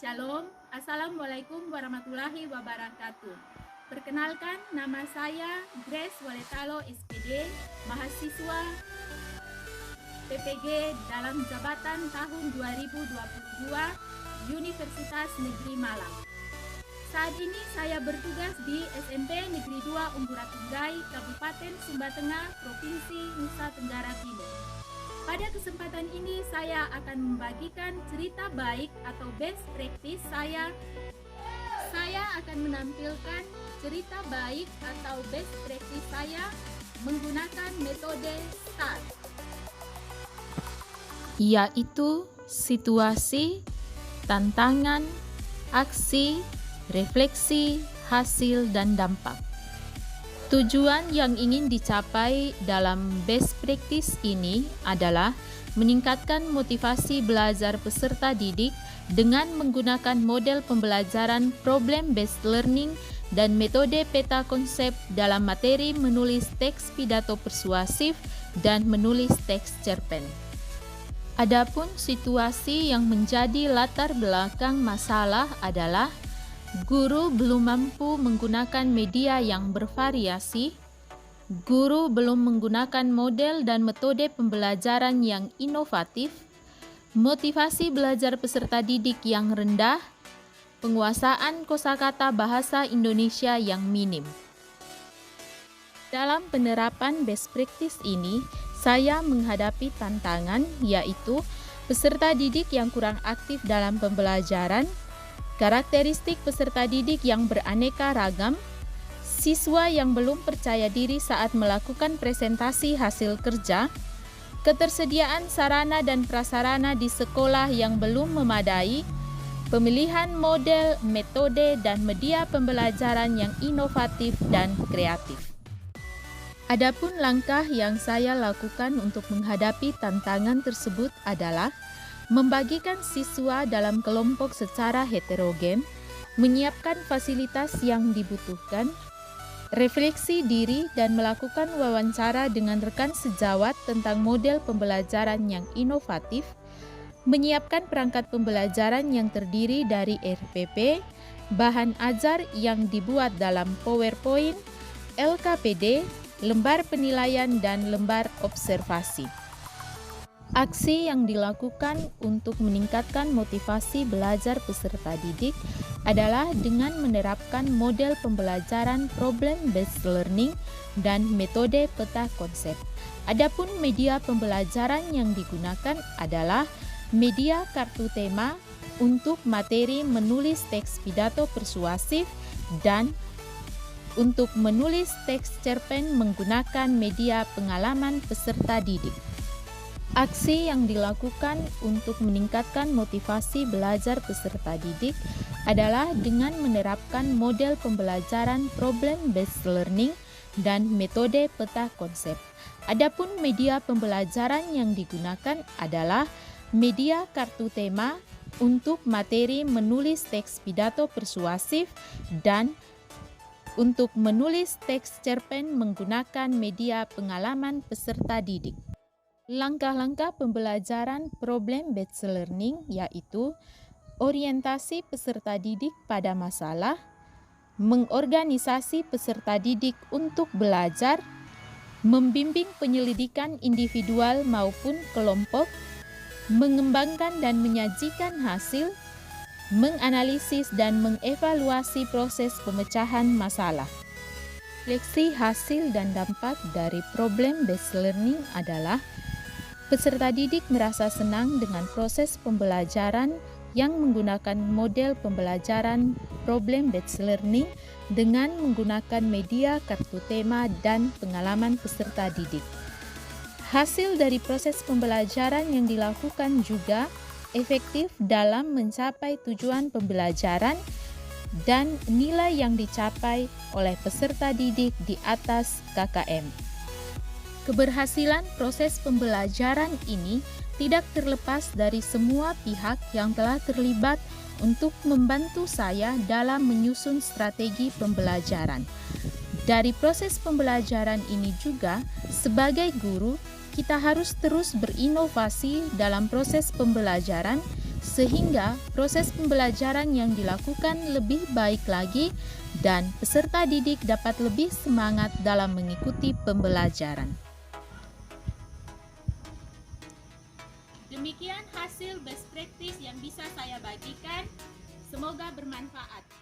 Shalom, Assalamualaikum warahmatullahi wabarakatuh. Perkenalkan, nama saya Grace Waletalo SPD, mahasiswa PPG dalam jabatan tahun 2022 Universitas Negeri Malang. Saat ini saya bertugas di SMP Negeri 2 Umbura-Tunggai, Kabupaten Sumba Tengah, Provinsi Nusa Tenggara Timur. Pada kesempatan ini saya akan membagikan cerita baik atau best practice saya. Saya akan menampilkan cerita baik atau best practice saya menggunakan metode STAR, yaitu situasi, tantangan, aksi, refleksi, hasil, dan dampak. Tujuan yang ingin dicapai dalam best practice ini adalah meningkatkan motivasi belajar peserta didik dengan menggunakan model pembelajaran problem-based learning dan metode peta konsep dalam materi menulis teks pidato persuasif dan menulis teks cerpen. Adapun situasi yang menjadi latar belakang masalah adalah guru belum mampu menggunakan media yang bervariasi, guru belum menggunakan model dan metode pembelajaran yang inovatif, motivasi belajar peserta didik yang rendah, penguasaan kosakata bahasa Indonesia yang minim. Dalam penerapan best practice ini, saya menghadapi tantangan yaitu peserta didik yang kurang aktif dalam pembelajaran, karakteristik peserta didik yang beraneka ragam, siswa yang belum percaya diri saat melakukan presentasi hasil kerja, ketersediaan sarana dan prasarana di sekolah yang belum memadai, pemilihan model, metode, dan media pembelajaran yang inovatif dan kreatif. Adapun langkah yang saya lakukan untuk menghadapi tantangan tersebut adalah membagikan siswa dalam kelompok secara heterogen, menyiapkan fasilitas yang dibutuhkan, refleksi diri dan melakukan wawancara dengan rekan sejawat tentang model pembelajaran yang inovatif, menyiapkan perangkat pembelajaran yang terdiri dari RPP, bahan ajar yang dibuat dalam PowerPoint, LKPD, lembar penilaian dan lembar observasi. Aksi yang dilakukan untuk meningkatkan motivasi belajar peserta didik adalah dengan menerapkan model pembelajaran problem-based learning dan metode peta konsep. Adapun media pembelajaran yang digunakan adalah media kartu tema untuk materi menulis teks pidato persuasif dan untuk menulis teks cerpen menggunakan media pengalaman peserta didik. Aksi yang dilakukan untuk meningkatkan motivasi belajar peserta didik adalah dengan menerapkan model pembelajaran problem-based learning dan metode peta konsep. Adapun media pembelajaran yang digunakan adalah media kartu tema untuk materi menulis teks pidato persuasif dan untuk menulis teks cerpen menggunakan media pengalaman peserta didik. Langkah-langkah pembelajaran problem-based learning yaitu orientasi peserta didik pada masalah, mengorganisasi peserta didik untuk belajar, membimbing penyelidikan individual maupun kelompok, mengembangkan dan menyajikan hasil, menganalisis dan mengevaluasi proses pemecahan masalah. Refleksi hasil dan dampak dari problem-based learning adalah peserta didik merasa senang dengan proses pembelajaran yang menggunakan model pembelajaran problem-based learning dengan menggunakan media kartu tema dan pengalaman peserta didik. Hasil dari proses pembelajaran yang dilakukan juga efektif dalam mencapai tujuan pembelajaran dan nilai yang dicapai oleh peserta didik di atas KKM. Keberhasilan proses pembelajaran ini tidak terlepas dari semua pihak yang telah terlibat untuk membantu saya dalam menyusun strategi pembelajaran. Dari proses pembelajaran ini juga, sebagai guru, kita harus terus berinovasi dalam proses pembelajaran sehingga proses pembelajaran yang dilakukan lebih baik lagi dan peserta didik dapat lebih semangat dalam mengikuti pembelajaran. Demikian hasil best practice yang bisa saya bagikan. Semoga bermanfaat.